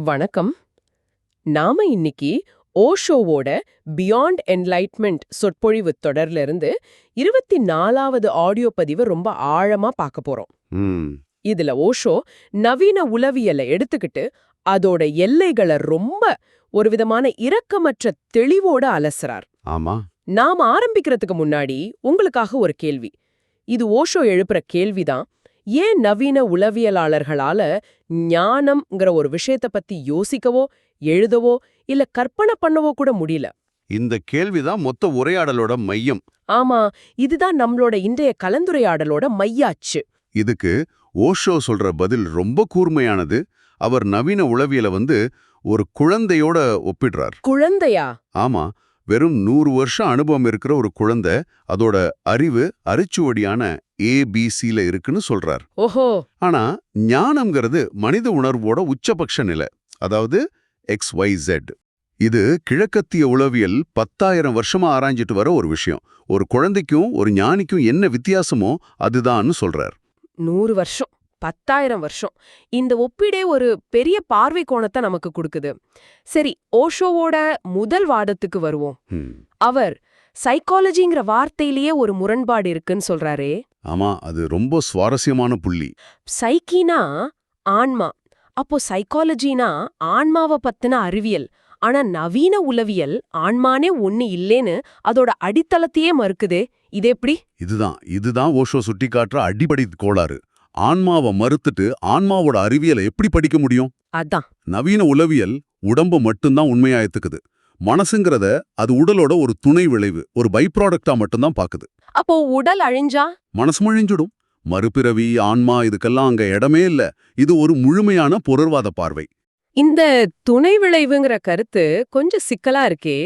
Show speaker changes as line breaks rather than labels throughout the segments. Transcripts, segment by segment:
வணக்கம். நாம இன்னைக்கு ஓஷோவோட பியாண்ட் என்லைட்மெண்ட் சொற்பொழிவு தொடர்ல இருந்து 24வது ஆடியோ பதிவை ரொம்ப ஆழமா பார்க்க போறோம்.
ம்
இதுல ஓஷோ நவீன உளவியலை எடுத்துக்கிட்டு அதோட எல்லைகளை ரொம்ப ஒரு விதமான இரக்கமற்ற தெளிவோட அலசுறார்.
ஆமா
நாம ஆரம்பிக்கிறதுக்கு முன்னாடி உங்களுக்காக ஒரு கேள்வி. இது ஓஷோ எழுப்புற கேள்விதான். ஏன் நவீன உளவியலாளர்களால ஞானம்ங்கிற ஒரு விஷயத்த பத்தி யோசிக்கவோ எழுதவோ இல்ல கற்பனை பண்ணவோ கூட முடியல?
இந்த கேள்விதான் மொத்த உரையாடலோட மையம்.
ஆமா, இதுதான் நம்மளோட இன்றைய கலந்துரையாடலோட மையாச்சு.
இதுக்கு ஓஷோ சொல்ற பதில் ரொம்ப கூர்மையானது. அவர் நவீன உளவியலை ஒரு குழந்தையோட ஒப்பிடுறார்.
குழந்தையா?
ஆமா, வெறும் 100 வருஷம் அனுபவம் இருக்கிற ஒரு குழந்தை அதோட அறிவு அரிச்சுவடியான ABCல இருக்குன்னு சொல்றார்.
ஓஹோ.
ஆனா ஞானம்ங்கிறது மனித உணர்வோட உச்சபட்ச நிலை, அதாவது XYZ. இது கிழக்கத்திய உளவியல் 10,000 வருஷமா ஆராய்ஞ்சிட்டு வர ஒரு விஷயம். ஒரு குழந்தைக்கும் ஒரு ஞானிக்கும் என்ன வித்தியாசமோ அதுதான்னு சொல்றார்.
100 வருஷம், 10,000 வருஷம். இந்த ஒப்பீடே ஒரு பெரிய பார்வை கோணத்தை நமக்கு கொடுக்குது. சரி, ஓஷோவோட முதல் வாதத்துக்கு வருவோம்.
ம்.
அவர் சைக்காலஜிங்கிற வார்த்தையிலேயே ஒரு முரண்பாடு இருக்குன்னு சொல்றாரே.
ஆமா, அது ரொம்ப சுவாரஸ்யமான புள்ளி.
சைக்கினா ஆன்மா, அப்போ சைக்காலஜினா ஆன்மாவை பத்தின அறிவியல். ஆனா நவீன உளவியல் ஆன்மானே ஒண்ணு இல்லேன்னு அதோட அடித்தளத்தையே மறுக்குதே. இது எப்படி?
இதுதான் ஓஷோ சுட்டிக்காட்டுற அடிப்படை கோளாறு. ஆன்மாவை மறுத்துட்டு ஆன்மாவோட அறிவியலை எப்படி படிக்க முடியும்?
அதான்.
நவீன உளவியல் உடம்ப மட்டும்தான் உண்மையா ஏத்துக்குது. மனசுங்கிறத அது உடலோட ஒரு துணை விளைவு, ஒரு பை ப்ராடக்டா மட்டும்தான் பாக்குது.
அப்போ உடல் அழிஞ்சா
மனசு அழிஞ்சிடும். மறுபிறவி, ஆன்மா இதுக்கெல்லாம் அங்க இடமே இல்ல. இது ஒரு முழுமையான பொருள்வாத பார்வை.
இந்த துணை விளைவுங்கிற கருத்து கொஞ்சம் சிக்கலா இருக்கே.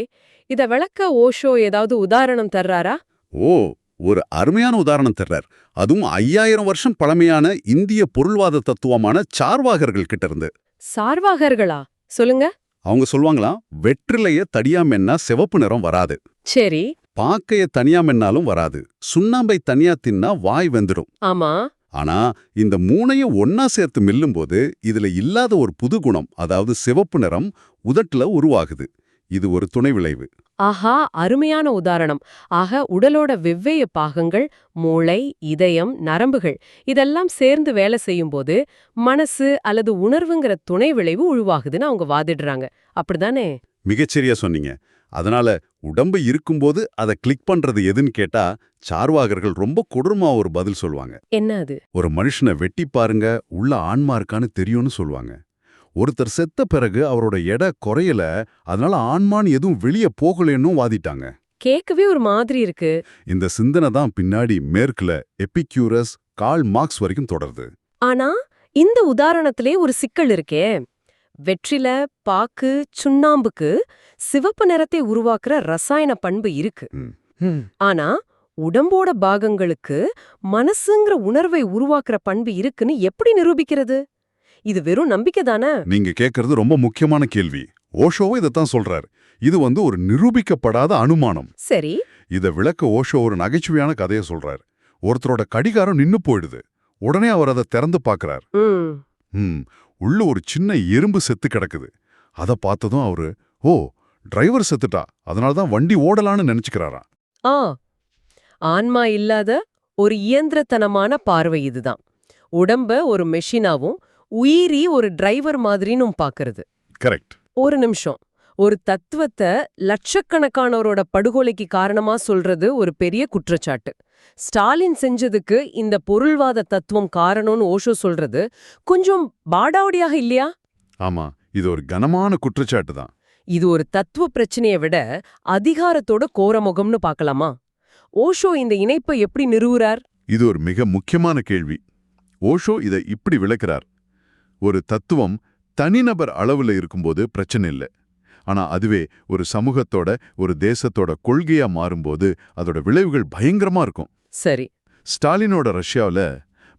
இத விளக்க ஓஷோ ஏதாவது உதாரணம் தர்றாரா?
ஓ, ஒரு அருமையான உதாரணம் தர்றார். அதுவும் 5000 வருஷம் பழமையான இந்திய பொருள்வாத தத்துவமான சார்வாகர்கள் கிட்ட இருந்து.
சார்வாகர்களா? சொல்லுங்க.
அவங்க சொல்லுவாங்களாம், வெற்றிலைய தடியா மென்னா சிவப்பு நிறம் வராது,
சரி.
பாக்கைய தனியா மென்னாலும் வராது, சுண்ணாம்பை தனியா தின்னா வாய் வெந்துடும்.
ஆமா.
ஆனா இந்த மூணையும் ஒன்னா சேர்த்து மெல்லும்போது இதுல இல்லாத ஒரு புது குணம், அதாவது சிவப்பு நிறம் உதட்டுல உருவாகுது. இது ஒரு துணை விளைவு.
ஆஹா, அருமையான உதாரணம். ஆக உடலோட வெவ்வேறு பாகங்கள், மூளை, இதயம், நரம்புகள் இதெல்லாம் சேர்ந்து வேலை செய்யும்போது மனசு அல்லது உணர்வுங்கிற துணை விளைவு உருவாகுதுன்னு அவங்க வாதிடுறாங்க. அப்படிதானே?
மிகச்சரியா சொன்னீங்க. அதனால உடம்பு இருக்கும்போது அதை கிளிக் பண்றது எதுன்னு கேட்டா சார்வாகர்கள் ரொம்ப கொடூரமா ஒரு பதில் சொல்லுவாங்க.
என்ன அது?
ஒரு மனுஷனை வெட்டி பாருங்க, உள்ள ஆன்மா இருக்கான்னு தெரியும்னு சொல்லுவாங்க. ஒருத்தர் செத்த பிறகு அவரோட எடை குறையல, அதனால ஆன்மான்னு எதுவும் வெளியே போகலன்னு வாதிட்டாங்க.
கேட்கவே ஒரு மாதிரி இருக்கு.
இந்த சிந்தனை தான் பின்னாடி மேற்குல எபிக்யூரஸ், கார்ல் மார்க்ஸ் வரைக்கும் தொடருது.
ஆனா இந்த உதாரணத்திலே ஒரு சிக்கல் இருக்கே. வெற்றில, பாக்கு, சுண்ணாம்புக்கு சிவப்பு நிறத்தை உருவாக்குற ரசாயன பண்பு இருக்கு. ஆனா உடம்போட பாகங்களுக்கு மனசுங்கிற உணர்வை உருவாக்குற பண்பு இருக்குன்னு எப்படி நிரூபிக்கிறது? இது வெறும் நம்பிக்கை தானே?
நீங்க கேட்கறது ரொம்ப முக்கியமான கேள்வி. ஓஷோவும் இதைத்தான் சொல்றாரு. இது ஒரு நிரூபிக்கப்படாத அனுமானம்.
சரி.
இதை விளக்க ஓஷோ ஒரு நகைச்சுவையான கதையை சொல்றாரு. ஒருத்தரோட கடிகாரம் நின்னு போயிடுது. உடனே அவர் அதை திறந்து பார்க்கறார். உள்ள ஒரு சின்ன எறும்பு செத்து கிடக்குது. அதை பார்த்ததும் அவரு, ஓ, டிரைவர் செத்துட்டா, அதனாலதான் வண்டி ஓடலான்னு நினைச்சுக்கிறாராம்.
ஆ, ஆன்மா இல்லாத ஒரு இயந்திரத்தனமான பார்வை இதுதான். உடம்ப ஒரு மெஷினாவும் உயிரி ஒரு டிரைவர் மாதிரினும் பாக்குறது.
கரெக்ட்.
ஒரு நிமிஷம். ஒரு தத்துவத்தை லட்சக்கணக்கானோரோட படுகொலைக்கு காரணமா சொல்றது ஒரு பெரிய குற்றச்சாட்டு. ஸ்டாலின் செஞ்சதுக்கு இந்த பொருள்வாத தத்துவம் காரணம்னு ஓஷோ சொல்றது கொஞ்சம் பாடாவடியாக இல்லையா?
ஆமா, இது ஒரு கனமான குற்றச்சாட்டு தான்.
இது ஒரு தத்துவ பிரச்சனையை விட அதிகாரத்தோட கோரமுகம்னு பார்க்கலாமா? ஓஷோ இந்த இணைப்பை எப்படி நிறுவுறார்?
இது ஒரு மிக முக்கியமான கேள்வி. ஓஷோ இதை இப்படி விளக்குறார். ஒரு தத்துவம் தனிநபர் அளவுல இருக்கும்போது பிரச்சனை இல்லை. ஆனா அதுவே ஒரு சமூகத்தோட, ஒரு தேசத்தோட கொள்கையா மாறும்போது அதோட விளைவுகள் பயங்கரமா இருக்கும்.
சரி.
ஸ்டாலினோட ரஷ்யாவில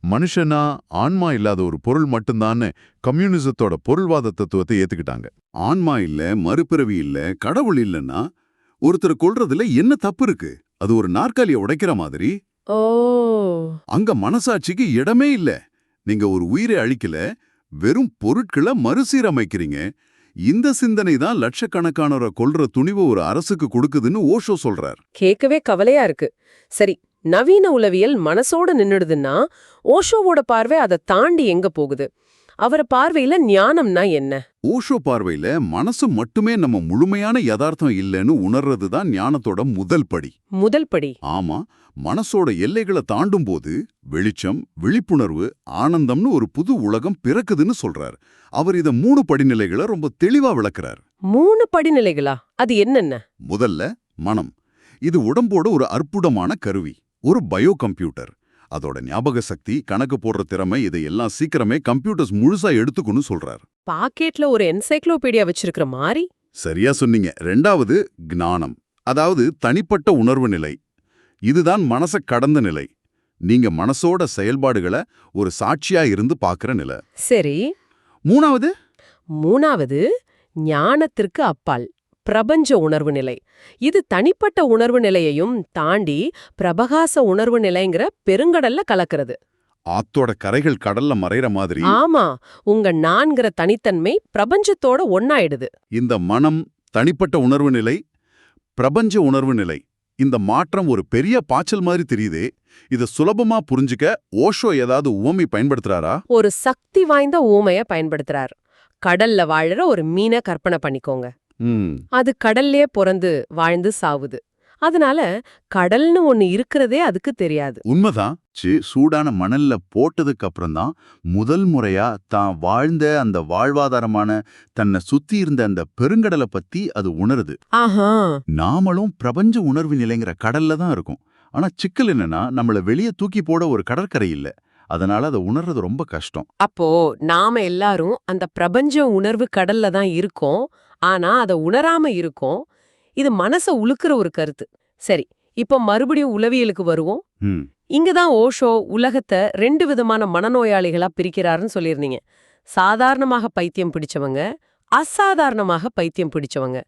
மனுஷனா ஆன்மா இல்லாத ஒரு பொருள் மட்டும்தான்னு கம்யூனிசத்தோட பொருள்வாத தத்துவத்தை ஏத்துக்கிட்டாங்க. ஆன்மா இல்ல, மறுபிறவி இல்ல, கடவுள் இல்லைன்னா ஒருத்தர் கொல்றதுல என்ன தப்பு இருக்கு? அது ஒரு நாற்காலியை உடைக்கிற மாதிரி.
ஓ.
அங்க மனசாட்சிக்கு இடமே இல்ல. நீங்க ஒரு உயிரை அழிக்கல, வெறும் பொருட்களை மறுசீரமைக்கிறீங்க. இந்த சிந்தனை தான் லட்சக்கணக்கானோரை கொல்ற துணிவு ஒரு அரசுக்கு கொடுக்குதுன்னு ஓஷோ சொல்றார்.
கேட்கவே கவலையா இருக்கு. சரி, நவீன உளவியல் மனசோட நின்னுடுதுன்னா ஓஷோவோட பார்வை அதை தாண்டி எங்க போகுது? அவர பார்வையில ஞானம்னா என்ன?
ஓஷோ பார்வையில மனசு மட்டுமே நம்ம முழுமையான யதார்த்தம் இல்லைன்னு உணர்றது தான் ஞானத்தோட முதல் படி.
முதல் படி.
ஆமா, மனசோட எல்லைகளை தாண்டும் போது வெளிச்சம், விழிப்புணர்வு, ஆனந்தம்னு ஒரு புது உலகம் பிறக்குதுன்னு சொல்றார். அவர் இத 3 படிநிலைகளை ரொம்ப தெளிவா விளக்குறார்.
3 படிநிலைகளா? அது என்னென்ன?
முதல்ல மனம். இது உடம்போட ஒரு அற்புதமான கருவி, ஒரு பயோ கம்ப்யூட்டர். அதோட ஞாபக சக்தி, கணக்கு போடுற திறமை, இதையெல்லாம் சீக்கிரமே கம்ப்யூட்டர்ஸ் முழுசா எடுத்துக்குன்னு சொல்றார்.
பாக்கெட்ல ஒரு என்சைக்ளோபீடியா வச்சிருக்கிற மாதிரி.
சரியா சொன்னீங்க. 2வது ஞானம், அதாவது தனிப்பட்ட உணர்வு நிலை. இதுதான் மனச கடந்த நிலை. நீங்க மனசோட செயல்பாடுகளை ஒரு சாட்சியா இருந்து பார்க்கிற நிலை.
சரி. 3வது ஞானத்திற்கு அப்பால் பிரபஞ்ச உணர்வு நிலை. இது தனிப்பட்ட உணர்வு நிலையையும் தாண்டி பிரபகாச உணர்வு நிலைங்கிற பெருங்கடல்ல கலக்கிறது.
ஆத்தோட கரைகள் கடல்ல மறைற மாதிரி.
ஆமா, உங்க நான்கிற தனித்தன்மை பிரபஞ்சத்தோட ஒன்னாயிடுது.
இந்த மனம், தனிப்பட்ட உணர்வு நிலை, பிரபஞ்ச உணர்வு நிலை, இந்த மாற்றம் ஒரு பெரிய பாய்ச்சல் மாதிரி தெரியுதே. இத சுலபமா புரிஞ்சுக்க ஓஷோ ஏதாவது உவமை பயன்படுத்துறாரா?
ஒரு சக்தி வாய்ந்த ஊமைய பயன்படுத்துறார். கடல்ல வாழற ஒரு மீனை கற்பனை பண்ணிக்கோங்க. அது கடல்லே பிறந்து வாழ்ந்து சாவுது. அதனால கடல்னு ஒண்ணு இருக்கிறதே அதுக்கு தெரியாது.
உண்மைதான். சூடான மணல்ல போட்டதுக்கு அப்புறம் தான் முதல் முறையா தான் வாழ்ந்த அந்த வாழ்வாதாரமான தன்னை சுத்தி இருந்த அந்த பெருங்கடலை பத்தி அது உணருது.
ஆஹா.
நாமளும் பிரபஞ்ச உணர்வு நிலைங்கிற கடல்ல தான் இருக்கும். ஆனா சிக்கல் என்னன்னா, நம்மள வெளியே தூக்கி போட ஒரு கடற்கரை இல்ல. அதனால அதை உணர்றது ரொம்ப கஷ்டம்.
அப்போ நாம எல்லாரும் அந்த பிரபஞ்ச உணர்வு கடல்ல தான் இருக்கோம். ஆனா அதை உணராம இருக்கோம். இது மனச உலுக்குற ஒரு கருத்து. சரி, இப்போ மறுபடியும் உளவியலுக்கு வருவோம். இங்கதான் ஓஷோ உலகத்தை 2 விதமான மனநோயாளிகளா பிரிக்கிறாருன்னு சொல்லியிருந்தீங்க. சாதாரணமாக பைத்தியம் பிடிச்சவங்க, அசாதாரணமாக பைத்தியம் பிடிச்சவங்க.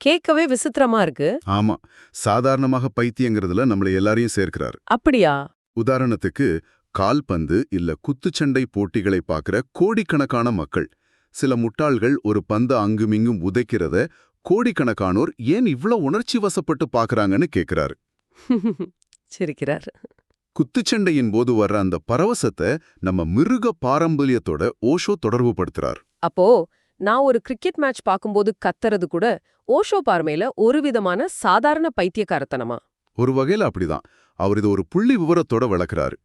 கேட்கவே விசித்திரமா இருக்கு.
ஆமா, சாதாரணமாக பைத்தியங்கிறதுல நம்மள எல்லாரையும் சேர்க்கிறாரு.
அப்படியா?
உதாரணத்துக்கு கால்பந்து இல்ல குத்துச்சண்டை போட்டிகளை பார்க்கிற கோடிக்கணக்கான மக்கள். சில முட்டாள்கள் ஒரு பந்து அங்குமிங்கும் உதைக்கிறத கோடிக்கணக்கானோர் ஏன் இவ்ளோ உணர்ச்சி வசப்பட்டு பார்க்கறாங்கன்னு கேக்குறாரு.
சிரிக்கிறார்.
குத்துச்சண்டையின் போது வர்ற அந்த பரவசத்தை நம்ம மிருக பாரம்பரியத்தோட ஓஷோ தொடர்பு படுத்துறார்.
அப்போ நான் ஒரு கிரிக்கெட் மேட்ச் பார்க்கும்போது கத்துறது கூட ஓஷோ பார்வையில ஒரு விதமான சாதாரண பைத்தியக்காரத்தனமா?
ஒரு வகையில அப்படிதான். அவர் இது ஒரு புள்ளி விவரத்தோட விளக்குறாரு.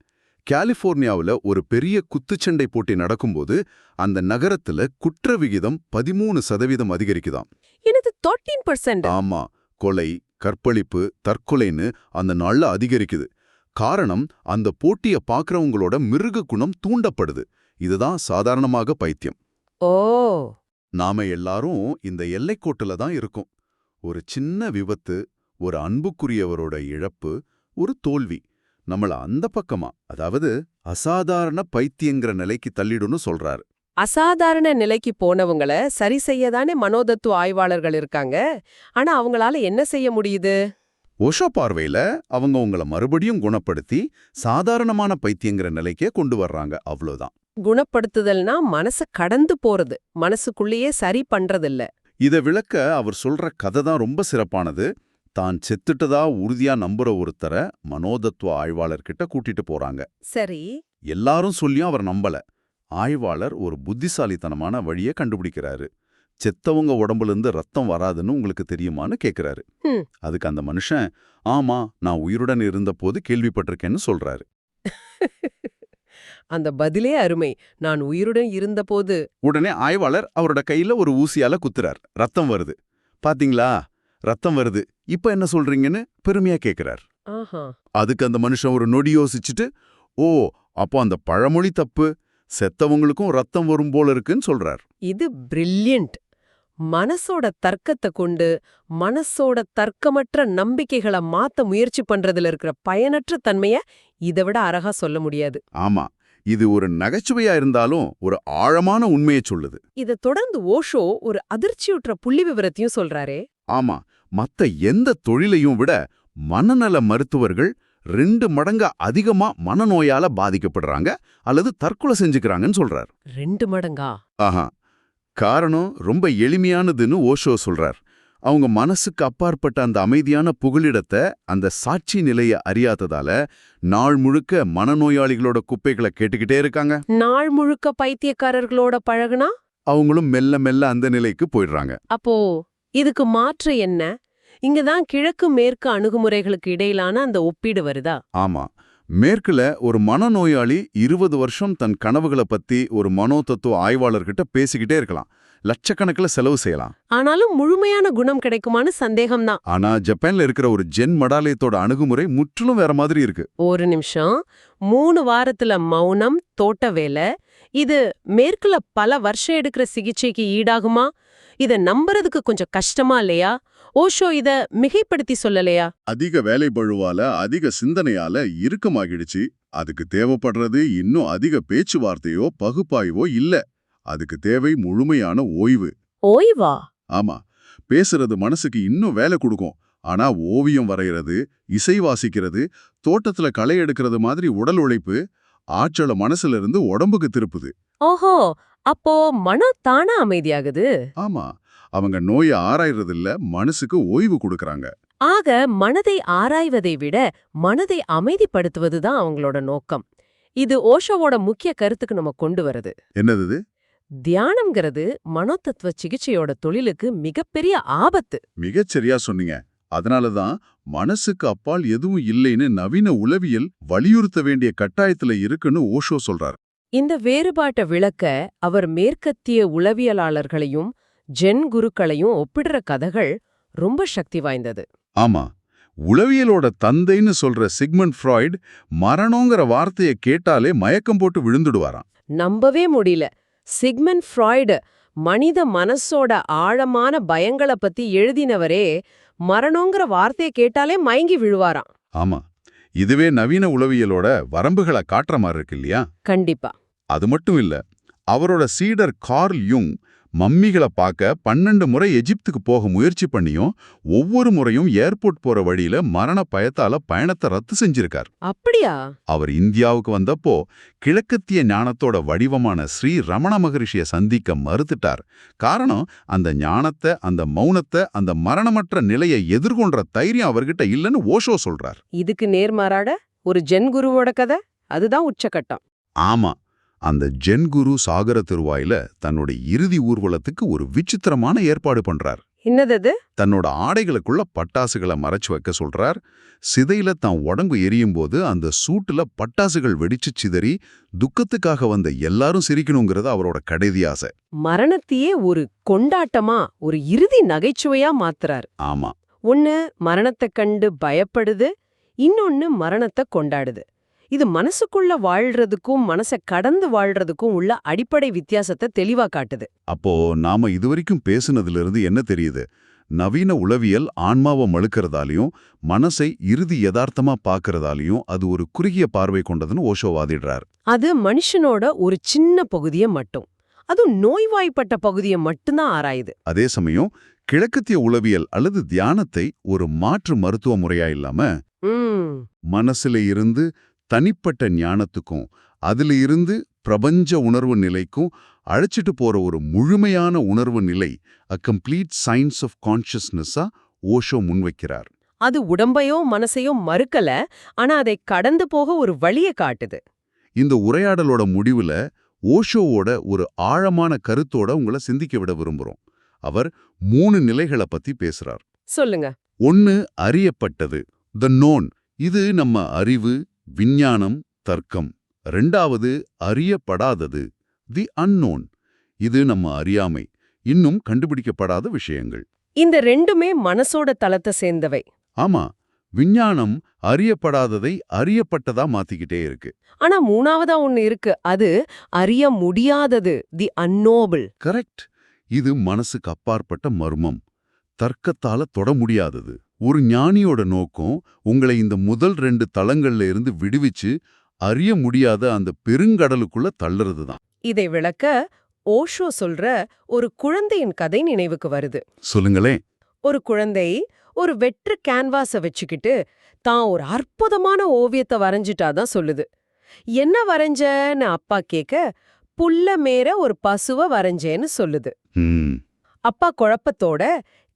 கலிபோர்னியாவுல ஒரு பெரிய குத்துச்சண்டை போட்டி நடக்கும்போது அந்த நகரத்துல குற்ற விகிதம் 13% அதிகரிக்குதாம்.
என்னது 13%?
ஆமா, கொலை, கற்பழிப்பு, தற்கொலைன்னு அந்த நாள்ல அதிகரிக்குது. காரணம், அந்த போட்டிய பார்க்கறவங்களோட மிருக குணம் தூண்டப்படுது. இதுதான் சாதாரணமாக பைத்தியம்.
ஓ.
நாம எல்லாரும் இந்த எல்லைக்கோட்டுல தான் இருக்கோம். ஒரு சின்ன விபத்து, ஒரு அன்புக்குரியவரோட இழப்பு, ஒரு தோல்வி நம்மள அந்த பக்கமா, அதாவது அசாதாரண பைத்தியங்கிற நிலைக்கு தள்ளிடுன்னு சொல்றாரு.
அசாதாரண நிலைக்கு போனவங்கள சரி செய்யதானே மனோதத்துவ ஆய்வாளர்கள் இருக்காங்க. ஆனா அவங்களால என்ன செய்ய முடியுது?
ஓஷோ பார்வையில அவங்க உங்கள மறுபடியும் குணப்படுத்தி சாதாரணமான பைத்தியங்கிற நிலைக்கே கொண்டு வர்றாங்க, அவ்வளவுதான்.
குணப்படுத்துதல்னா மனசு கடந்து போறது, மனசுக்குள்ளேயே சரி பண்றதில்ல.
இத விளக்க அவர் சொல்ற கதை தான் ரொம்ப சிறப்பானது. தான் செத்துட்டதா உறுதியா நம்புற ஒருத்தரை மனோதத்துவ ஆய்வாளர்கிட்ட கூட்டிட்டு போறாங்க.
சரி.
எல்லாரும் சொல்லியும் அவர் நம்பல. ஆய்வாளர் ஒரு புத்திசாலித்தனமான வழியை கண்டுபிடிக்கிறாரு. செத்தவங்க உடம்புல இருந்து ரத்தம் வராதுன்னு உங்களுக்கு தெரியுமான்னு கேக்குறாரு. அதுக்கு அந்த மனுஷன், ஆமா, நான் உயிருடன் இருந்த போது கேள்விப்பட்டிருக்கேன்னு சொல்றாரு.
அந்த பதிலே அருமை. நான் உயிருடன் இருந்தபோது.
உடனே ஆய்வாளர் அவரோட கையில ஒரு ஊசியால குத்துறார். ரத்தம் வருது. பாத்தீங்களா, ரத்தம் வருது, இப்ப என்ன சொல்றீங்கன்னு பெருமையா கேக்குறார். அதுக்கு அந்த மனுஷன் ஒரு நொடி யோசிச்சுட்டு, ஓ, அப்போ அந்த பழமொழி தப்பு, செத்தவங்களுக்கும் ரத்தம் வரும் போல இருக்குன்னு சொல்றார்.
இது பிரில்லியன்ட். மனசோட தர்க்கத்தை கொண்டு மனசோட தர்க்கமற்ற நம்பிக்கைகளை மாத்த முயற்சி பண்றதுல இருக்கிற பயனற்ற தன்மைய இதை விட அழகா சொல்ல முடியாது.
ஆமா, இது ஒரு நகைச்சுவையா இருந்தாலும் ஒரு ஆழமான உண்மையை சொல்லுது.
இதை தொடர்ந்து ஓஷோ ஒரு அதிர்ச்சியுற்ற புள்ளி விவரத்தையும் சொல்றாரே.
ஆமா, மத்த எந்த தொழிலையும் விட மனநல மருத்துவர்கள்
2 மடங்கா அதிகமா மனநோயால பாதிக்கப்படுறாங்க அல்லது தற்கொலை செஞ்சுக்கிறாங்கன்னு சொல்றார்.
2 மடங்கா?
ஆஹா, காரணம் ரொம்ப எளிமையானதுன்னு ஓஷோ சொல்றார். அவங்க மனசுக்கு அப்பாற்பட்ட அந்த அமைதியான புகலிடத்தை, அந்த சாட்சி நிலைய அறியாததால நாள் முழுக்க மனநோயாளிகளோட குப்பைகளை கேட்டுக்கிட்டே இருக்காங்க.
நாள் முழுக்க பைத்தியக்காரர்களோட பழகுனா
அவங்களும் மெல்ல மெல்ல அந்த நிலைக்கு போயிடுறாங்க.
அப்போ இதுக்கு மாற்று என்ன? இங்கதான் கிழக்கு மேற்கு அணுகுமுறைகளுக்கு இடையிலான அந்த ஒப்பீடு வருதா?
ஆமா, மேற்குல ஒரு மனநோயாளி 20 வருஷம் தன் கனவுகளை பத்தி ஒரு மனோதத்துவ ஆய்வாளர்கிட்ட பேசிக்கிட்டே இருக்கலாம், லட்சக்கணக்கில் செலவு செய்யலாம்.
ஆனாலும் முழுமையான குணம் கிடைக்குமான்னு சந்தேகம்தான்.
ஆனா ஜப்பான்ல இருக்கிற ஒரு ஜென் மடாலயத்தோட அணுகுமுறை முற்றிலும் வேற மாதிரி இருக்கு.
ஒரு நிமிஷம். 3 வாரத்துல மௌனம், தோட்ட வேலை, இது மேற்குல பல வருஷம் எடுக்கிற சிகிச்சைக்கு ஈடாகுமா? இத நம்புறதுக்கு கொஞ்சம் கஷ்டமா இல்லையா? ஓஷோ இத மிகைப்படுத்தி சொல்லலையா?
அதிக வேலை பழுவால, அதிக சிந்தனையால இறுக்கமாகிடுச்சு. அதுக்கு தேவைப்படுறது இன்னும் அதிக பேச்சுவார்த்தையோ பகுப்பாய்வோ இல்ல. அதுக்கு தேவை முழுமையான ஓய்வு.
ஓய்வா?
ஆமா, பேசுறது மனசுக்கு இன்னும் வேலை கொடுக்கும். ஆனா ஓவியம் வரைகிறது, இசை வாசிக்கிறது, தோட்டத்துல களை எடுக்கிறது மாதிரி உடல் உழைப்பு ஆற்றல மனசுல இருந்து உடம்புக்கு திருப்புது.
ஓஹோ, அப்போ மனம் தானா அமைதியாகுது.
ஆமா, அவங்க நோயை ஆராயறதில்ல, மனசுக்கு ஓய்வு கொடுக்கறாங்க.
ஆக மனதை ஆராய்வதை விட மனதை அமைதிப்படுத்துவதுதான் அவங்களோட நோக்கம். இது ஓஷோவோட முக்கிய கருத்துக்கு நம்ம கொண்டு வருது.
என்னது இது?
தியானம்ங்கிறது மனோதத்துவ சிகிச்சையோட தொழிலுக்கு மிகப்பெரிய ஆபத்து.
மிகச்சரியா சொன்னீங்க. அதனாலதான் மனசுக்கு அப்பால் எதுவும் இல்லைன்னு நவீன உளவியல் வலியுறுத்த வேண்டிய கட்டாயத்துல இருக்குன்னு ஓஷோ சொல்றார்.
இந்த வேறுபாட்டை விளக்க அவர் மேற்கத்திய உளவியலாளர்களையும் ஜென் குருக்களையும் ஒப்பிடுற கதைகள் ரொம்ப சக்தி வாய்ந்தது.
ஆமா, உளவியலோட தந்தைன்னு சொல்ற சிக்மண்ட் ஃப்ராய்ட் மரணங்கிற வார்த்தையை கேட்டாலே மயக்கம் போட்டு விழுந்துடுவாராம்.
நம்பவே முடியல. சிக்மண்ட் ஃப்ராய்டு மனித மனசோட ஆழமான பயங்களை பத்தி எழுதினவரே மரணங்கிற வார்த்தையை கேட்டாலே மயங்கி விழுவாராம்.
ஆமா, இதுவே நவீன உளவியலோட வரம்புகளை காட்டுற மாதிரி இருக்கு இல்லையா?
கண்டிப்பா.
அது மட்டும் இல்ல, அவரோட சீடர் கார்ல் யுங் மம்மிகளை பார்க்க 12 முறை எஜிப்துக்கு போக முயற்சி பண்ணியும் ஒவ்வொரு முறையும் ஏர்போர்ட் போற வழியில மரண பயத்தால பயணத்தை ரத்து செஞ்சிருக்கார்.
அப்படியா?
அவர் இந்தியாவுக்கு வந்தப்போ கிழக்கத்திய ஞானத்தோட வடிவமான ஸ்ரீ ரமண மகரிஷியை சந்திக்க மறுத்துட்டார். காரணம், அந்த ஞானத்தை, அந்த மௌனத்தை, அந்த மரணமற்ற நிலையை எதிர்கொண்ட தைரியம் அவர்கிட்ட இல்லைன்னு ஓஷோ சொல்றார்.
இதுக்கு நேர்மாறாட ஒரு ஜென் குருவோட கதை, அதுதான் உச்சகட்டம்.
ஆமா, அந்த ஜென் குரு சாகர திருவாயில தன்னோட இறுதி ஊர்வலத்துக்கு ஒரு விசித்திரமான ஏற்பாடு பண்றார்.
என்னது?
தன்னோட ஆடைகளுக்குள்ள பட்டாசுகளை மறைச்சு வைக்க சொல்றார். சிதையில தான் உடம்பு எரியும் போது அந்த சூட்டுல பட்டாசுகள் வெடிச்சு சிதறி துக்கத்துக்காக வந்த எல்லாரும் சிரிக்கணுங்கிறது அவரோட கடைசி ஆசை.
மரணத்தையே ஒரு கொண்டாட்டமா, ஒரு இறுதி நகைச்சுவையா மாத்துறார்.
ஆமா,
ஒன்னு மரணத்தை கண்டு பயப்படுது, இன்னொன்னு மரணத்தை கொண்டாடுது. இது மனசுக்குள்ள வாழ்றதுக்கும் மனசை கடந்து வாழ்றதுக்கும் உள்ள அடிப்படை வித்தியாசத்தை தெளிவா காட்டுது.
அப்போ நாம இதுவரைக்கும் பேசுனதிலிருந்து என்ன தெரியுது? நவீன உளவியல் ஆன்மாவை மழுக்கிறதாலையும் மனசை இறுதி யதார்த்தமா பார்க்கறதாலையும் அது ஒரு குறுகிய பார்வை கொண்டதுன்னு ஓஷோ வாதிடுறார்.
அது மனுஷனோட ஒரு சின்ன பகுதியை மட்டும், அதுவும் நோய்வாய்ப்பட்ட பகுதியை மட்டும்தான் ஆராயுது.
அதே சமயம் கிழக்கத்திய உளவியல் அல்லது தியானத்தை ஒரு மாற்று மருத்துவ முறையா இல்லாம மனசுல இருந்து தனிப்பட்ட ஞானத்துக்கும் அதுல இருந்து பிரபஞ்ச உணர்வு நிலைக்கும் அழைச்சிட்டு போற ஒரு முழுமையான உணர்வு நிலை, அ கம்ப்ளீட் சயின்ஸ் ஆஃப் கான்ஷியஸ்னஸா ஓஷோ முன்வைக்கிறார்.
அது உடம்பையோ மனசையோ மறுக்கல, ஆனா அதை கடந்து போக ஒரு வழியை காட்டுது.
இந்த உரையாடலோட முடிவுல ஓஷோவோட ஒரு ஆழமான கருத்தோட உங்களை சிந்திக்க விட விரும்புறோம். அவர் 3 நிலைகளை பத்தி பேசுறார்.
சொல்லுங்க.
1, அறியப்பட்டது, த நோன். இது நம்ம அறிவு, விஞ்ஞானம், தர்க்கம். 2வது அறியப்படாதது, தி அன்னோன். இது நம்ம அறியாமை, இன்னும் கண்டுபிடிக்கப்படாத விஷயங்கள்.
இந்த ரெண்டுமே மனசோட தளத்தை சேர்ந்தவை.
ஆமா, விஞ்ஞானம் அறியப்படாததை அறியப்பட்டதா மாத்திக்கிட்டே இருக்கு.
ஆனா 3வதா ஒன்னு இருக்கு, அது அறிய முடியாதது, தி அன்னோபிள்.
கரெக்ட். இது மனசுக்கு அப்பாற்பட்ட மர்மம், தர்க்கத்தால தொட முடியாதது. ஒரு ஞானியோட நோக்கம் உங்களை இந்த முதல் 2 தளங்கள்ல இருந்து விடுவிச்சு அறிய முடியாத அந்த பெருங்கடலுக்குள்ள தள்ளுறது தான்.
இதை விளக்க ஓஷோ சொல்ற ஒரு குழந்தையின் கதை நினைவுக்கு வருது.
சொல்லுங்களேன்.
ஒரு குழந்தை ஒரு வெற்று கேன்வாஸ வச்சுக்கிட்டு தான் ஒரு அற்புதமான ஓவியத்தை வரைஞ்சிட்டாதான் சொல்லுது. என்ன வரைஞ்சன்னு அப்பா கேட்க, புல்ல மேற ஒரு பசுவ வரைஞ்சேன்னு சொல்லுது.
ம்,
அப்பா குழப்பத்தோட,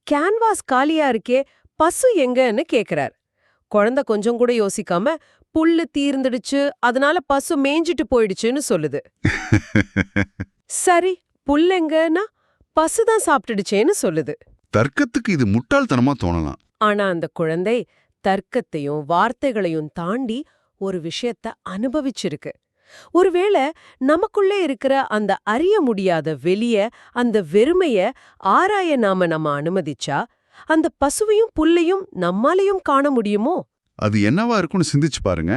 கேன்வாஸ் காலியா இருக்கே, பசு எங்கன்னு கேக்குறார். குழந்தை கொஞ்சம் கூட யோசிக்காம, புல்லு தீர்ந்துடுச்சு, அதனால பசு மேய்ஞ்சிட்டு போயிடுச்சுன்னு சொல்லுது. சரி, புல்லெங்கன்னா பசுதான் சாப்பிட்டுடுச்சேன்னு சொல்லுது.
தர்க்கத்துக்கு இது முட்டாள்தனமா தோணலாம்.
ஆனா அந்த குழந்தை தர்க்கத்தையும் வார்த்தைகளையும் தாண்டி ஒரு விஷயத்த அனுபவிச்சிருக்கு. ஒருவேளை நமக்குள்ளே இருக்கிற அந்த அறிய முடியாத வெளிய, அந்த வெறுமைய ஆராய நம்ம அனுமதிச்சா, அந்த பசுவையும் புல்லையும் நம்மாலையும் காண முடியுமோ?
அது என்னவா இருக்கும்னு சிந்திச்சு பாருங்க.